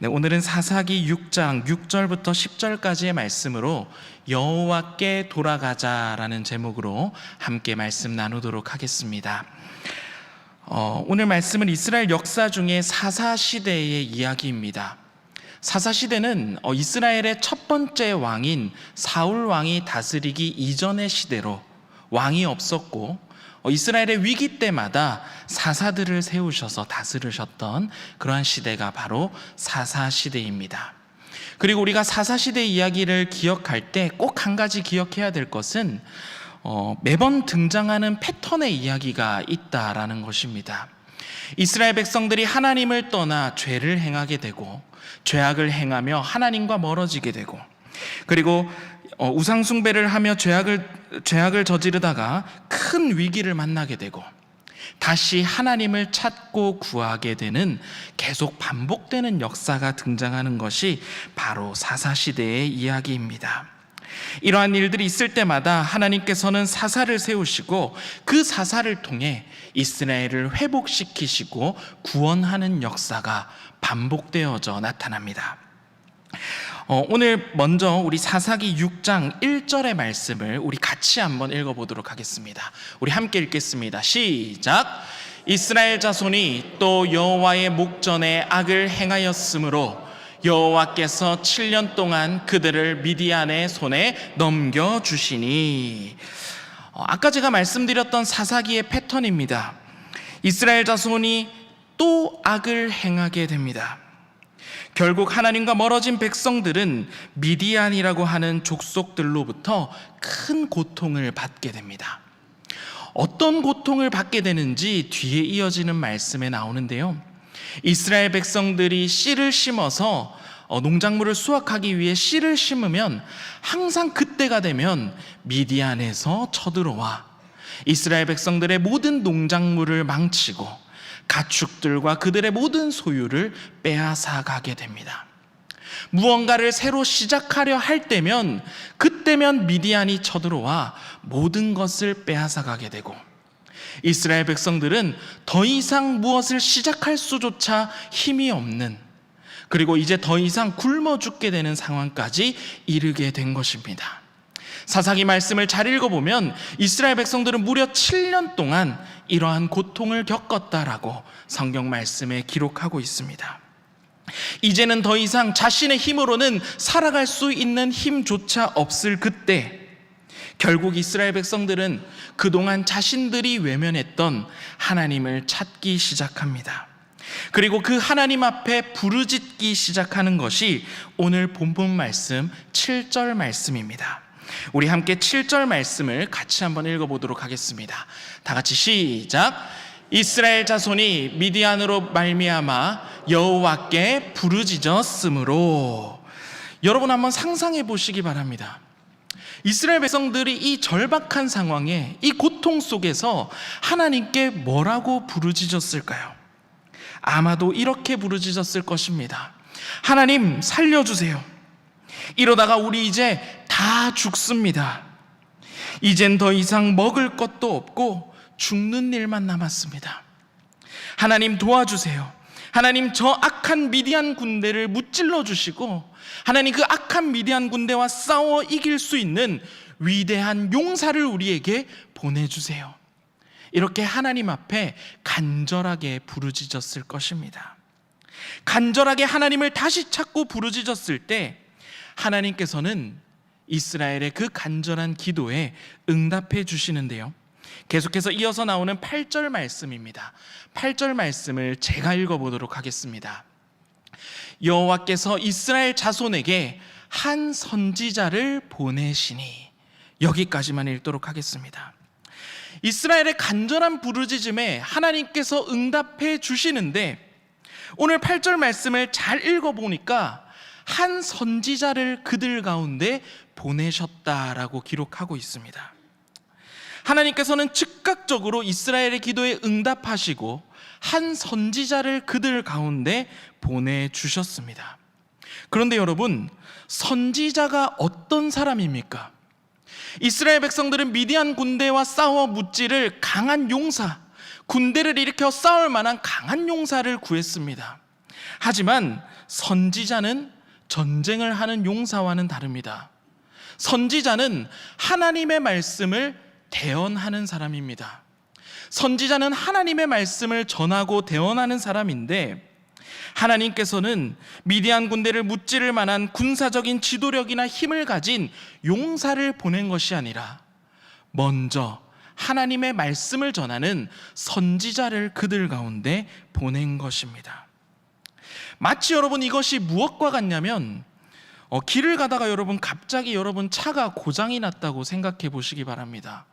네, 오늘은 사사기 6장 6절부터 10절까지의 말씀으로 여호와께 돌아가자라는 제목으로 함께 말씀 나누도록 하겠습니다. 오늘 말씀은 이스라엘 역사 중에 사사시대의 이야기입니다. 사사시대는 이스라엘의 첫 번째 왕인 사울 왕이 다스리기 이전의 시대로 왕이 없었고 이스라엘의 위기 때마다 사사들을 세우셔서 다스리셨던 그러한 시대가 바로 사사시대입니다. 그리고 우리가 사사시대 이야기를 기억할 때 꼭 한 가지 기억해야 될 것은 매번 등장하는 패턴의 이야기가 있다라는 것입니다. 이스라엘 백성들이 하나님을 떠나 죄를 행하게 되고 죄악을 행하며 하나님과 멀어지게 되고, 그리고 우상 숭배를 하며 죄악을 저지르다가 큰 위기를 만나게 되고 다시 하나님을 찾고 구하게 되는 계속 반복되는 역사가 등장하는 것이 바로 사사시대의 이야기입니다. 이러한 일들이 있을 때마다 하나님께서는 사사를 세우시고 그 사사를 통해 이스라엘을 회복시키시고 구원하는 역사가 반복되어져 나타납니다. 오늘 먼저 우리 사사기 6장 1절의 말씀을 우리 같이 한번 읽어보도록 하겠습니다. 우리 함께 읽겠습니다. 시작. 이스라엘 자손이 또 여호와의 목전에 악을 행하였으므로 여호와께서 7년 동안 그들을 미디안의 손에 넘겨주시니. 아까 제가 말씀드렸던 사사기의 패턴입니다. 이스라엘 자손이 또 악을 행하게 됩니다. 결국 하나님과 멀어진 백성들은 미디안이라고 하는 족속들로부터 큰 고통을 받게 됩니다. 어떤 고통을 받게 되는지 뒤에 이어지는 말씀에 나오는데요, 이스라엘 백성들이 씨를 심어서 농작물을 수확하기 위해 씨를 심으면 항상 그때가 되면 미디안에서 쳐들어와 이스라엘 백성들의 모든 농작물을 망치고 가축들과 그들의 모든 소유를 빼앗아 가게 됩니다. 무언가를 새로 시작하려 할 때면 그때면 미디안이 쳐들어와 모든 것을 빼앗아 가게 되고, 이스라엘 백성들은 더 이상 무엇을 시작할 수조차 힘이 없는, 그리고 이제 더 이상 굶어 죽게 되는 상황까지 이르게 된 것입니다. 사사기 말씀을 잘 읽어보면 이스라엘 백성들은 무려 7년 동안 이러한 고통을 겪었다라고 성경 말씀에 기록하고 있습니다. 이제는 더 이상 자신의 힘으로는 살아갈 수 있는 힘조차 없을 그때, 결국 이스라엘 백성들은 그동안 자신들이 외면했던 하나님을 찾기 시작합니다. 그리고 그 하나님 앞에 부르짖기 시작하는 것이 오늘 본문 말씀 7절 말씀입니다. 우리 함께 7절 말씀을 같이 한번 읽어보도록 하겠습니다. 다 같이 시작. 이스라엘 자손이 미디안으로 말미암아 여호와께 부르짖었으므로. 여러분 한번 상상해 보시기 바랍니다. 이스라엘 백성들이 이 절박한 상황에, 이 고통 속에서 하나님께 뭐라고 부르짖었을까요? 아마도 이렇게 부르짖었을 것입니다. 하나님 살려주세요. 이러다가 우리 이제 다 죽습니다. 이젠 더 이상 먹을 것도 없고 죽는 일만 남았습니다. 하나님 도와주세요. 하나님 저 악한 미디안 군대를 무찔러 주시고 하나님 그 악한 미디안 군대와 싸워 이길 수 있는 위대한 용사를 우리에게 보내주세요. 이렇게 하나님 앞에 간절하게 부르짖었을 것입니다. 간절하게 하나님을 다시 찾고 부르짖었을 때 하나님께서는 이스라엘의 그 간절한 기도에 응답해 주시는데요, 계속해서 이어서 나오는 8절 말씀입니다. 8절 말씀을 제가 읽어보도록 하겠습니다. 여호와께서 이스라엘 자손에게 한 선지자를 보내시니. 여기까지만 읽도록 하겠습니다. 이스라엘의 간절한 부르짖음에 하나님께서 응답해 주시는데, 오늘 8절 말씀을 잘 읽어보니까 한 선지자를 그들 가운데 보내셨다라고 기록하고 있습니다. 하나님께서는 즉각적으로 이스라엘의 기도에 응답하시고 한 선지자를 그들 가운데 보내주셨습니다. 그런데 여러분, 선지자가 어떤 사람입니까? 이스라엘 백성들은 미디안 군대와 싸워 무찌를 강한 용사, 군대를 일으켜 싸울 만한 강한 용사를 구했습니다. 하지만 선지자는 전쟁을 하는 용사와는 다릅니다. 선지자는 하나님의 말씀을 대언하는 사람입니다. 선지자는 하나님의 말씀을 전하고 대언하는 사람인데, 하나님께서는 미디안 군대를 무찌를 만한 군사적인 지도력이나 힘을 가진 용사를 보낸 것이 아니라 먼저 하나님의 말씀을 전하는 선지자를 그들 가운데 보낸 것입니다. 마치 여러분 이것이 무엇과 같냐면, 길을 가다가 여러분 갑자기 여러분 차가 고장이 났다고 생각해 보시기 바랍니다.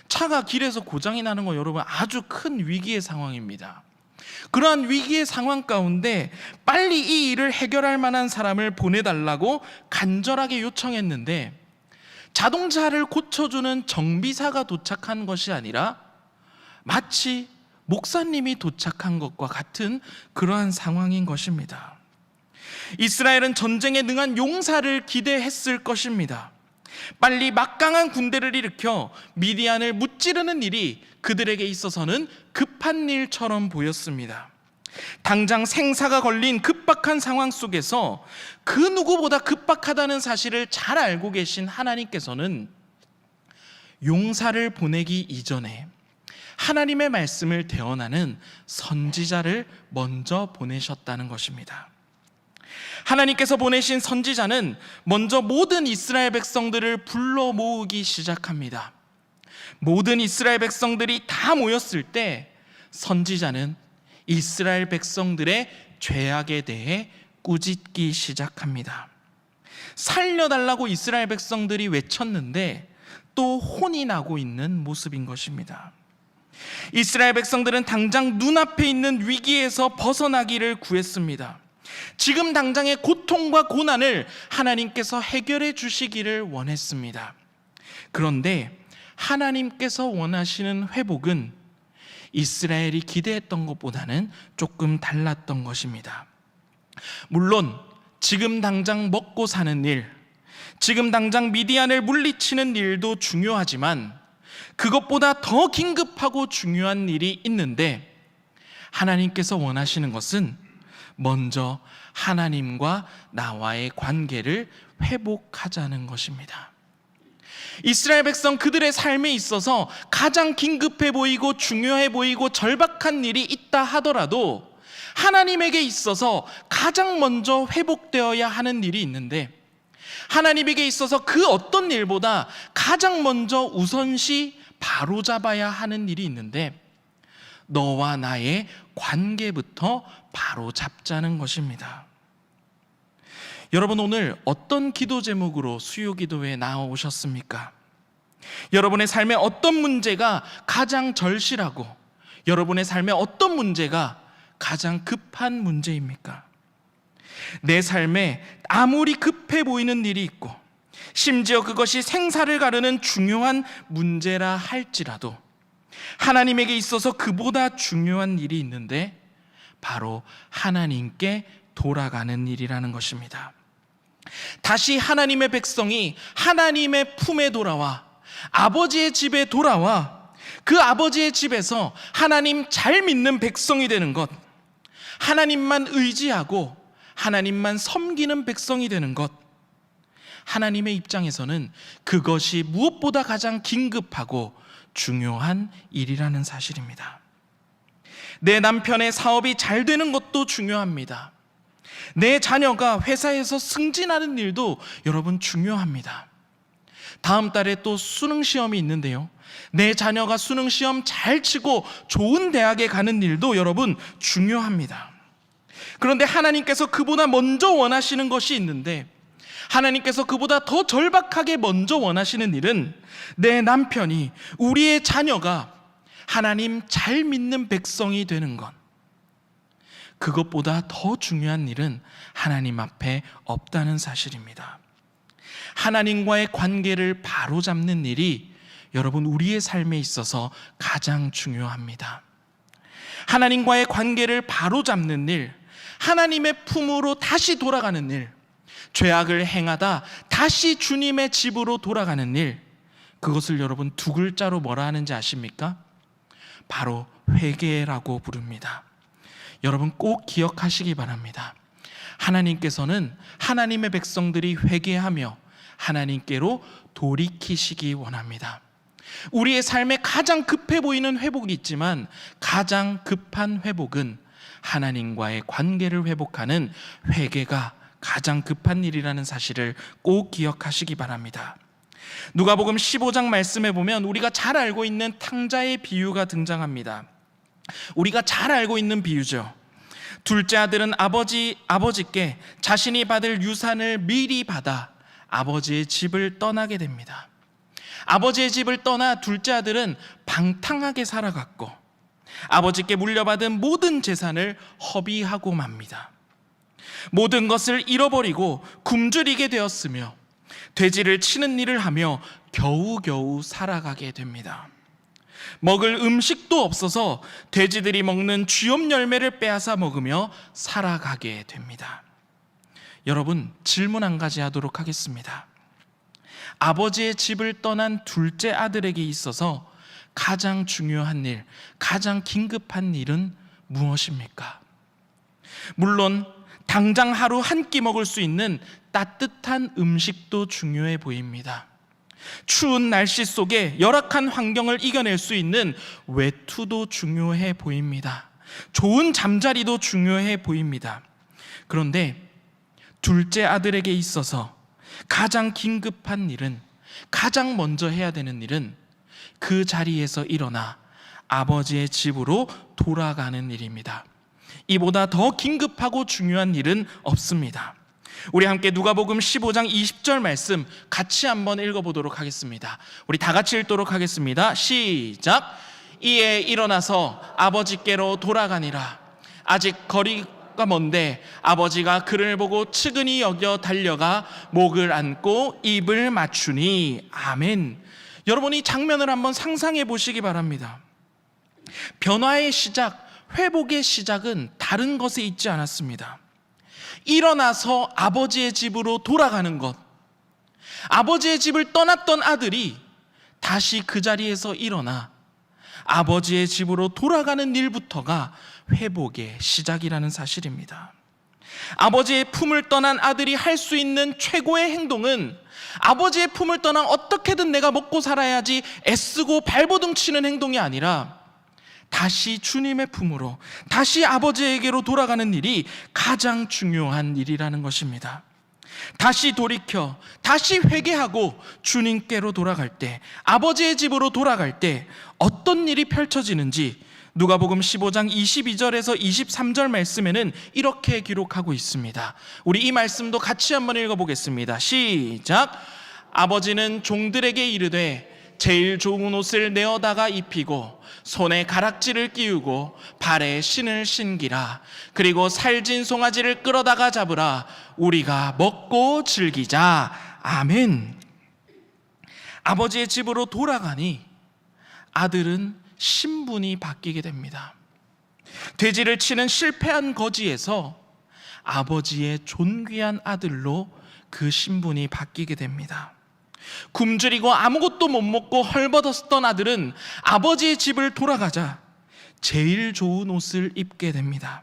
차가 길에서 고장이 나는 거 여러분 아주 큰 위기의 상황입니다. 그러한 위기의 상황 가운데 빨리 이 일을 해결할 만한 사람을 보내달라고 간절하게 요청했는데, 자동차를 고쳐주는 정비사가 도착한 것이 아니라 마치 목사님이 도착한 것과 같은 그러한 상황인 것입니다. 이스라엘은 전쟁에 능한 용사를 기대했을 것입니다. 빨리 막강한 군대를 일으켜 미디안을 무찌르는 일이 그들에게 있어서는 급한 일처럼 보였습니다. 당장 생사가 걸린 급박한 상황 속에서 그 누구보다 급박하다는 사실을 잘 알고 계신 하나님께서는 용사를 보내기 이전에 하나님의 말씀을 대언하는 선지자를 먼저 보내셨다는 것입니다. 하나님께서 보내신 선지자는 먼저 모든 이스라엘 백성들을 불러 모으기 시작합니다. 모든 이스라엘 백성들이 다 모였을 때 선지자는 이스라엘 백성들의 죄악에 대해 꾸짖기 시작합니다. 살려달라고 이스라엘 백성들이 외쳤는데 또 혼이 나고 있는 모습인 것입니다. 이스라엘 백성들은 당장 눈앞에 있는 위기에서 벗어나기를 구했습니다. 지금 당장의 고통과 고난을 하나님께서 해결해 주시기를 원했습니다. 그런데 하나님께서 원하시는 회복은 이스라엘이 기대했던 것보다는 조금 달랐던 것입니다. 물론 지금 당장 먹고 사는 일, 지금 당장 미디안을 물리치는 일도 중요하지만 그것보다 더 긴급하고 중요한 일이 있는데, 하나님께서 원하시는 것은 먼저 하나님과 나와의 관계를 회복하자는 것입니다. 이스라엘 백성 그들의 삶에 있어서 가장 긴급해 보이고 중요해 보이고 절박한 일이 있다 하더라도 하나님에게 있어서 가장 먼저 회복되어야 하는 일이 있는데, 하나님에게 있어서 그 어떤 일보다 가장 먼저 우선시 바로잡아야 하는 일이 있는데, 너와 나의 관계부터 바로잡자는 것입니다. 여러분, 오늘 어떤 기도 제목으로 수요기도에 나오셨습니까? 여러분의 삶에 어떤 문제가 가장 절실하고 여러분의 삶에 어떤 문제가 가장 급한 문제입니까? 내 삶에 아무리 급해 보이는 일이 있고 심지어 그것이 생사를 가르는 중요한 문제라 할지라도 하나님에게 있어서 그보다 중요한 일이 있는데 바로 하나님께 돌아가는 일이라는 것입니다. 다시 하나님의 백성이 하나님의 품에 돌아와 아버지의 집에 돌아와 그 아버지의 집에서 하나님 잘 믿는 백성이 되는 것, 하나님만 의지하고 하나님만 섬기는 백성이 되는 것, 하나님의 입장에서는 그것이 무엇보다 가장 긴급하고 중요한 일이라는 사실입니다. 내 남편의 사업이 잘 되는 것도 중요합니다. 내 자녀가 회사에서 승진하는 일도 여러분 중요합니다. 다음 달에 또 수능 시험이 있는데요, 내 자녀가 수능 시험 잘 치고 좋은 대학에 가는 일도 여러분 중요합니다. 그런데 하나님께서 그보다 먼저 원하시는 것이 있는데, 하나님께서 그보다 더 절박하게 먼저 원하시는 일은 내 남편이, 우리의 자녀가 하나님 잘 믿는 백성이 되는 것, 그것보다 더 중요한 일은 하나님 앞에 없다는 사실입니다. 하나님과의 관계를 바로잡는 일이 여러분 우리의 삶에 있어서 가장 중요합니다. 하나님과의 관계를 바로잡는 일, 하나님의 품으로 다시 돌아가는 일, 죄악을 행하다 다시 주님의 집으로 돌아가는 일, 그것을 여러분 두 글자로 뭐라 하는지 아십니까? 바로 회개라고 부릅니다. 여러분 꼭 기억하시기 바랍니다. 하나님께서는 하나님의 백성들이 회개하며 하나님께로 돌이키시기 원합니다. 우리의 삶에 가장 급해 보이는 회복이 있지만 가장 급한 회복은 하나님과의 관계를 회복하는 회개가 가장 급한 일이라는 사실을 꼭 기억하시기 바랍니다. 누가복음 15장 말씀에 보면 우리가 잘 알고 있는 탕자의 비유가 등장합니다. 우리가 잘 알고 있는 비유죠. 둘째 아들은 아버지께 자신이 받을 유산을 미리 받아 아버지의 집을 떠나게 됩니다. 아버지의 집을 떠나 둘째 아들은 방탕하게 살아갔고 아버지께 물려받은 모든 재산을 허비하고 맙니다. 모든 것을 잃어버리고 굶주리게 되었으며 돼지를 치는 일을 하며 겨우겨우 살아가게 됩니다. 먹을 음식도 없어서 돼지들이 먹는 쥐염 열매를 빼앗아 먹으며 살아가게 됩니다. 여러분, 질문 한 가지 하도록 하겠습니다. 아버지의 집을 떠난 둘째 아들에게 있어서 가장 중요한 일, 가장 긴급한 일은 무엇입니까? 물론 당장 하루 한 끼 먹을 수 있는 따뜻한 음식도 중요해 보입니다. 추운 날씨 속에 열악한 환경을 이겨낼 수 있는 외투도 중요해 보입니다. 좋은 잠자리도 중요해 보입니다. 그런데 둘째 아들에게 있어서 가장 긴급한 일은, 가장 먼저 해야 되는 일은 그 자리에서 일어나 아버지의 집으로 돌아가는 일입니다. 이보다 더 긴급하고 중요한 일은 없습니다. 우리 함께 누가복음 15장 20절 말씀 같이 한번 읽어보도록 하겠습니다. 우리 다 같이 읽도록 하겠습니다. 시작. 이에 일어나서 아버지께로 돌아가니라. 아직 거리가 먼데 아버지가 그를 보고 측은히 여겨 달려가 목을 안고 입을 맞추니. 아멘. 여러분, 이 장면을 한번 상상해 보시기 바랍니다. 변화의 시작, 회복의 시작은 다른 것에 있지 않았습니다. 일어나서 아버지의 집으로 돌아가는 것, 아버지의 집을 떠났던 아들이 다시 그 자리에서 일어나 아버지의 집으로 돌아가는 일부터가 회복의 시작이라는 사실입니다. 아버지의 품을 떠난 아들이 할 수 있는 최고의 행동은 아버지의 품을 떠나 어떻게든 내가 먹고 살아야지 애쓰고 발버둥 치는 행동이 아니라 다시 주님의 품으로, 다시 아버지에게로 돌아가는 일이 가장 중요한 일이라는 것입니다. 다시 돌이켜, 다시 회개하고 주님께로 돌아갈 때, 아버지의 집으로 돌아갈 때 어떤 일이 펼쳐지는지 누가복음 15장 22절에서 23절 말씀에는 이렇게 기록하고 있습니다. 우리 이 말씀도 같이 한번 읽어보겠습니다. 시작. 아버지는 종들에게 이르되 제일 좋은 옷을 내어다가 입히고 손에 가락지를 끼우고 발에 신을 신기라. 그리고 살진 송아지를 끌어다가 잡으라. 우리가 먹고 즐기자. 아멘. 아버지의 집으로 돌아가니 아들은 신분이 바뀌게 됩니다. 돼지를 치는 실패한 거지에서 아버지의 존귀한 아들로 그 신분이 바뀌게 됩니다. 굶주리고 아무것도 못 먹고 헐벗었던 아들은 아버지의 집을 돌아가자 제일 좋은 옷을 입게 됩니다.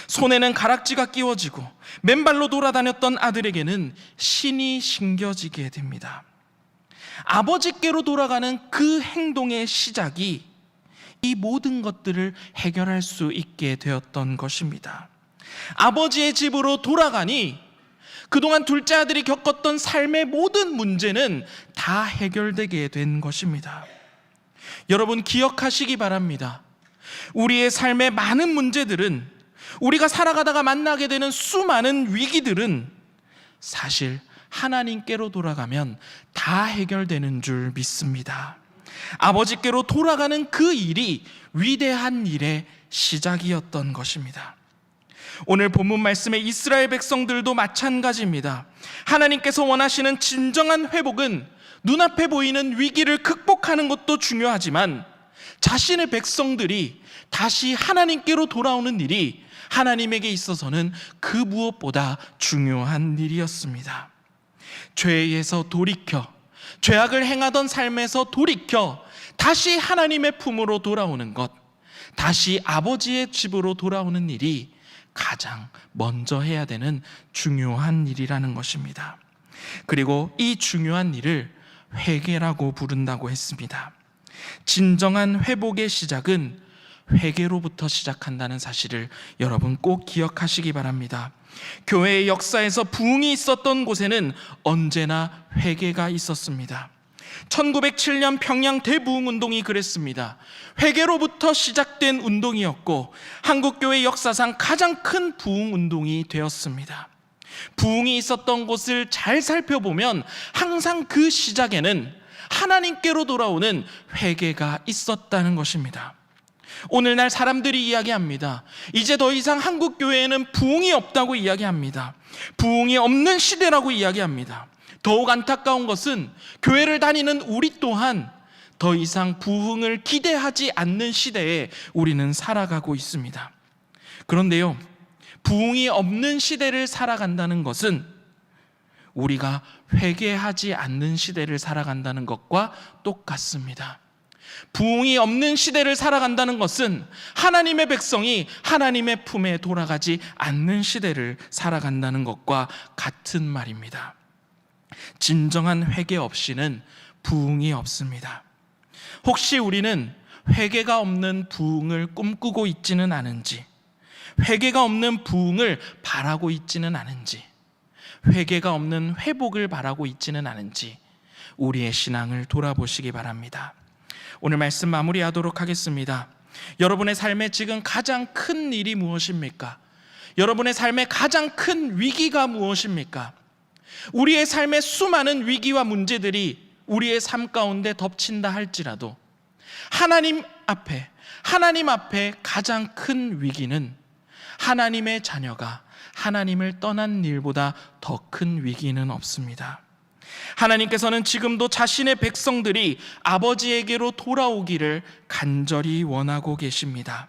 손에는 가락지가 끼워지고 맨발로 돌아다녔던 아들에게는 신이 신겨지게 됩니다. 아버지께로 돌아가는 그 행동의 시작이 이 모든 것들을 해결할 수 있게 되었던 것입니다. 아버지의 집으로 돌아가니 그동안 둘째 아들이 겪었던 삶의 모든 문제는 다 해결되게 된 것입니다. 여러분, 기억하시기 바랍니다. 우리의 삶의 많은 문제들은, 우리가 살아가다가 만나게 되는 수많은 위기들은 사실 하나님께로 돌아가면 다 해결되는 줄 믿습니다. 아버지께로 돌아가는 그 일이 위대한 일의 시작이었던 것입니다. 오늘 본문 말씀의 이스라엘 백성들도 마찬가지입니다. 하나님께서 원하시는 진정한 회복은 눈앞에 보이는 위기를 극복하는 것도 중요하지만 자신의 백성들이 다시 하나님께로 돌아오는 일이 하나님에게 있어서는 그 무엇보다 중요한 일이었습니다. 죄에서 돌이켜, 죄악을 행하던 삶에서 돌이켜 다시 하나님의 품으로 돌아오는 것, 다시 아버지의 집으로 돌아오는 일이 가장 먼저 해야 되는 중요한 일이라는 것입니다. 그리고 이 중요한 일을 회개라고 부른다고 했습니다. 진정한 회복의 시작은 회개로부터 시작한다는 사실을 여러분 꼭 기억하시기 바랍니다. 교회의 역사에서 부흥이 있었던 곳에는 언제나 회개가 있었습니다. 1907년 평양 대부흥운동이 그랬습니다. 회개로부터 시작된 운동이었고 한국교회 역사상 가장 큰 부흥운동이 되었습니다. 부흥이 있었던 곳을 잘 살펴보면 항상 그 시작에는 하나님께로 돌아오는 회개가 있었다는 것입니다. 오늘날 사람들이 이야기합니다. 이제 더 이상 한국교회에는 부흥이 없다고 이야기합니다. 부흥이 없는 시대라고 이야기합니다. 더욱 안타까운 것은 교회를 다니는 우리 또한 더 이상 부흥을 기대하지 않는 시대에 우리는 살아가고 있습니다. 그런데요, 부흥이 없는 시대를 살아간다는 것은 우리가 회개하지 않는 시대를 살아간다는 것과 똑같습니다. 부흥이 없는 시대를 살아간다는 것은 하나님의 백성이 하나님의 품에 돌아가지 않는 시대를 살아간다는 것과 같은 말입니다. 진정한 회개 없이는 부흥이 없습니다. 혹시 우리는 회개가 없는 부흥을 꿈꾸고 있지는 않은지, 회개가 없는 부흥을 바라고 있지는 않은지, 회개가 없는 회복을 바라고 있지는 않은지 우리의 신앙을 돌아보시기 바랍니다. 오늘 말씀 마무리하도록 하겠습니다. 여러분의 삶에 지금 가장 큰 일이 무엇입니까? 여러분의 삶에 가장 큰 위기가 무엇입니까? 우리의 삶의 수많은 위기와 문제들이 우리의 삶 가운데 덮친다 할지라도 하나님 앞에 가장 큰 위기는 하나님의 자녀가 하나님을 떠난 일보다 더 큰 위기는 없습니다. 하나님께서는 지금도 자신의 백성들이 아버지에게로 돌아오기를 간절히 원하고 계십니다.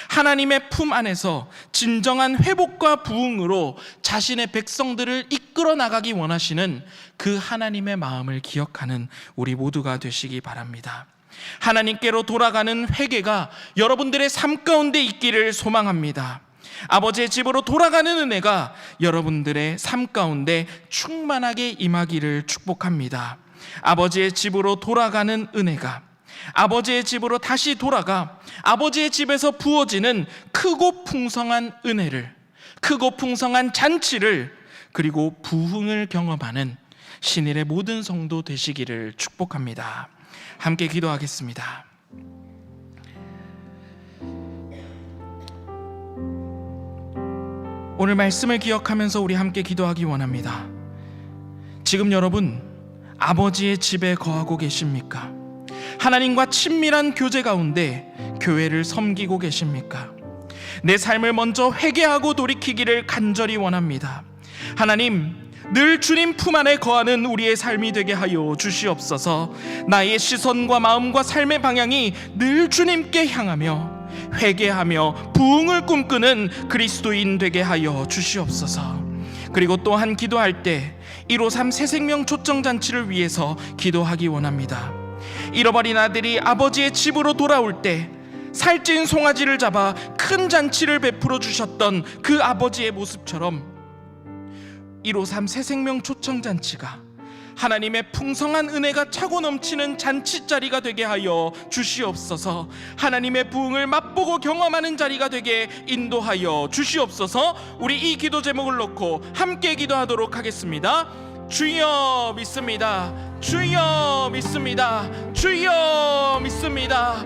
하나님의 품 안에서 진정한 회복과 부흥으로 자신의 백성들을 이끌어 나가기 원하시는 그 하나님의 마음을 기억하는 우리 모두가 되시기 바랍니다. 하나님께로 돌아가는 회개가 여러분들의 삶 가운데 있기를 소망합니다. 아버지의 집으로 돌아가는 은혜가 여러분들의 삶 가운데 충만하게 임하기를 축복합니다. 아버지의 집으로 돌아가는 은혜가, 아버지의 집으로 다시 돌아가 아버지의 집에서 부어지는 크고 풍성한 은혜를, 크고 풍성한 잔치를, 그리고 부흥을 경험하는 신일의 모든 성도 되시기를 축복합니다. 함께 기도하겠습니다. 오늘 말씀을 기억하면서 우리 함께 기도하기 원합니다. 지금 여러분 아버지의 집에 거하고 계십니까? 하나님과 친밀한 교제 가운데 교회를 섬기고 계십니까? 내 삶을 먼저 회개하고 돌이키기를 간절히 원합니다. 하나님, 늘 주님 품 안에 거하는 우리의 삶이 되게 하여 주시옵소서. 나의 시선과 마음과 삶의 방향이 늘 주님께 향하며 회개하며 부흥을 꿈꾸는 그리스도인 되게 하여 주시옵소서. 그리고 또한 기도할 때 153 새생명 초청잔치를 위해서 기도하기 원합니다. 잃어버린 아들이 아버지의 집으로 돌아올 때 살찐 송아지를 잡아 큰 잔치를 베풀어 주셨던 그 아버지의 모습처럼 153 새생명 초청잔치가 하나님의 풍성한 은혜가 차고 넘치는 잔치자리가 되게 하여 주시옵소서. 하나님의 부흥을 맛보고 경험하는 자리가 되게 인도하여 주시옵소서. 우리 이 기도 제목을 놓고 함께 기도하도록 하겠습니다. 주여 믿습니다. 주여 믿습니다. 주여 믿습니다.